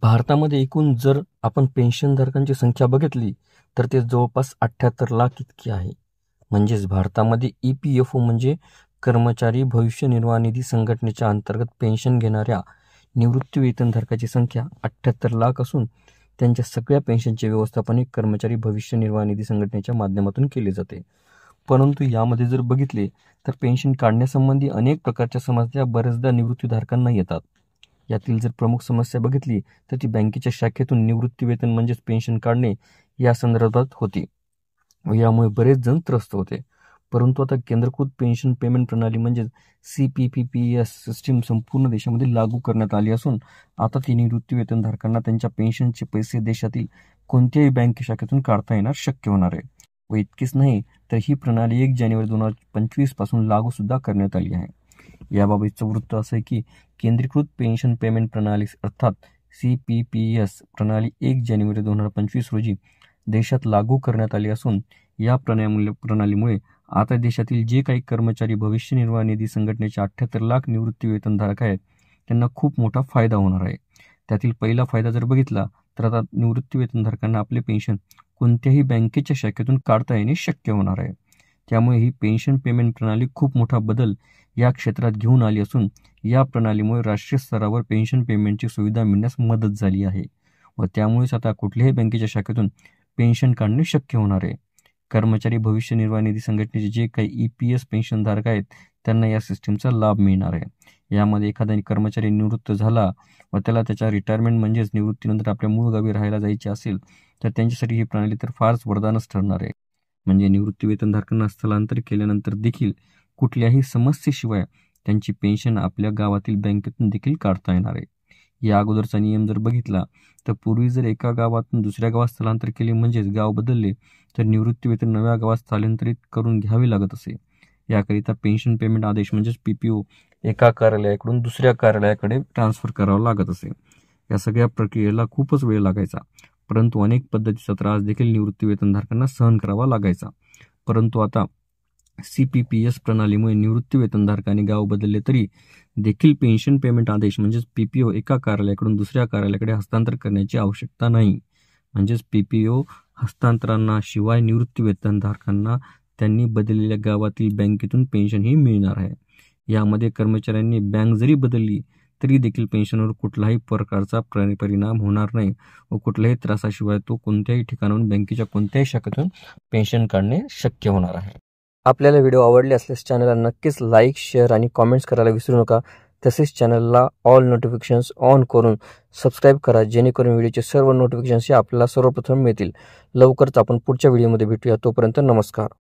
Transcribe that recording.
भारतामध्ये एकूण जर आपण पेन्शनधारकांची संख्या बघितली तर ते जवळपास 78 लाख इतकी आहे. म्हणजेच भारतामध्ये EPFO म्हणजे कर्मचारी भविष्य निर्वाह निधी संघटनेच्या अंतर्गत पेन्शन घेणाऱ्या निवृत्ती वेतनधारकाची संख्या 78 लाख असून त्यांच्या सगळ्या पेन्शनचे व्यवस्थापन हे कर्मचारी भविष्य निर्वाह निधी संघटनेच्या माध्यमातून केले जाते. परंतु यामध्ये जर बघितले तर पेन्शन काढण्यासंबंधी अनेक प्रकारच्या समस्या बऱ्याचदा निवृत्तीधारकांना येतात. यातील जर प्रमुख समस्या बघितली तर ती बँकेच्या शाखेतून निवृत्ती वेतन म्हणजेच पेन्शन काढणे या संदर्भात होती व यामुळे बरेच जण त्रस्त होते. परंतु आता केंद्रीकृत पेन्शन पेमेंट प्रणाली म्हणजेच CPPPS सिस्टीम संपूर्ण देशामध्ये लागू करण्यात आली असून आता ती निवृत्ती वेतनधारकांना त्यांच्या पेन्शनचे पैसे देशातील कोणत्याही बँक शाखेतून काढता येणार शक्य होणार आहे. व इतकेच नाही तर ही प्रणाली 1 जानेवारी 2025 पासून लागू सुद्धा करण्यात आली आहे. याबाबतचं वृत्त असं आहे की केंद्रीकृत पेन्शन पेमेंट प्रणाली अर्थात CPPS प्रणाली 1 जानेवारी 2025 रोजी देशात लागू करण्यात आली असून या प्रणालीमुळे आता देशातील जे काही कर्मचारी भविष्य निर्वाह निधी संघटनेचे 78 लाख निवृत्ती वेतनधारक आहेत त्यांना खूप मोठा फायदा होणार आहे. त्यातील पहिला फायदा जर बघितला तर आता निवृत्ती वेतनधारकांना आपले पेन्शन कोणत्याही बँकेच्या शाखेतून काढता येणे शक्य होणार आहे. त्यामुळे ही पेन्शन पेमेंट प्रणाली खूप मोठा बदल या क्षेत्रात घेऊन आली असून या प्रणालीमुळे राष्ट्रीय स्तरावर पेन्शन पेमेंटची सुविधा मिळण्यास मदत झाली आहे व त्यामुळेच आता कुठल्याही बँकेच्या शाखेतून पेन्शन काढणे शक्य होणार आहे. कर्मचारी भविष्य निर्वाह निधी संघटनेचे जे काही EPS पेन्शनधारक आहेत त्यांना या सिस्टीमचा लाभ मिळणार आहे. यामध्ये एखादा कर्मचारी निवृत्त झाला व त्याला त्याच्या रिटायरमेंट म्हणजेच निवृत्तीनंतर आपल्या मूळ गावी राहायला जायचे असेल तर त्यांच्यासाठी ही प्रणाली तर फारच वरदानच ठरणार आहे. म्हणजे निवृत्ती वेतनधारकांना स्थलांतर केल्यानंतर देखील कुठल्याही समस्येशिवाय त्यांची पेन्शन आपल्या गावातील बँकेतून देखील काढता येणार आहे. या अगोदरचा नियम जर बघितला तर पूर्वी जर एका गावातून दुसऱ्या गावात स्थलांतर केले म्हणजेच गाव बदलले तर निवृत्ती वेतन नव्या गावात स्थलांतरित करून घ्यावे लागत असे. याकरिता पेन्शन पेमेंट आदेश म्हणजेच PPO एका कार्यालयाकडून दुसऱ्या कार्यालयाकडे ट्रान्सफर करावा लागत असे. या सगळ्या प्रक्रियेला खूपच वेळ लागायचा. परंतु अनेक पद्धतीचा त्रास देखील निवृत्ती वेतनधारकांना सहन करावा लागायचा. परंतु आता CPPS प्रणालीमुळे निवृत्ती वेतनधारकांनी गाव बदलले तरी देखील पेन्शन पेमेंट आदेश म्हणजेच PPO एका कार्यालयाकडून दुसऱ्या कार्यालयाकडे हस्तांतर करण्याची आवश्यकता नाही. म्हणजेच PPO हस्तांतरणाशिवाय शिवाय निवृत्ती वेतनधारकांना त्यांनी बदललेल्या गावातील बँकेतून पेन्शन ही मिळणार आहे. यामध्ये कर्मचाऱ्यांनी बँक जरी बदलली तरी देखील पेन्शनवर कुठलाही प्रकारचा परिणाम होणार नाही व कुठल्याही त्रासाशिवाय तो कोणत्याही ठिकाणाहून बँकेच्या कोणत्याही शाखेतून पेन्शन काढणे शक्य होणार आहे. आपल्याला व्हिडिओ आवडले असल्यास चॅनलला नक्कीच लाईक, शेअर आणि कॉमेंट्स करायला विसरू नका. तसेच चॅनलला ऑल नोटिफिकेशन्स ऑन करून सबस्क्राईब करा जेणेकरून व्हिडिओचे सर्व नोटिफिकेशन्स आपल्याला सर्वप्रथम मिळतील. लवकरच आपण पुढच्या व्हिडिओमध्ये भेटूया. तोपर्यंत नमस्कार.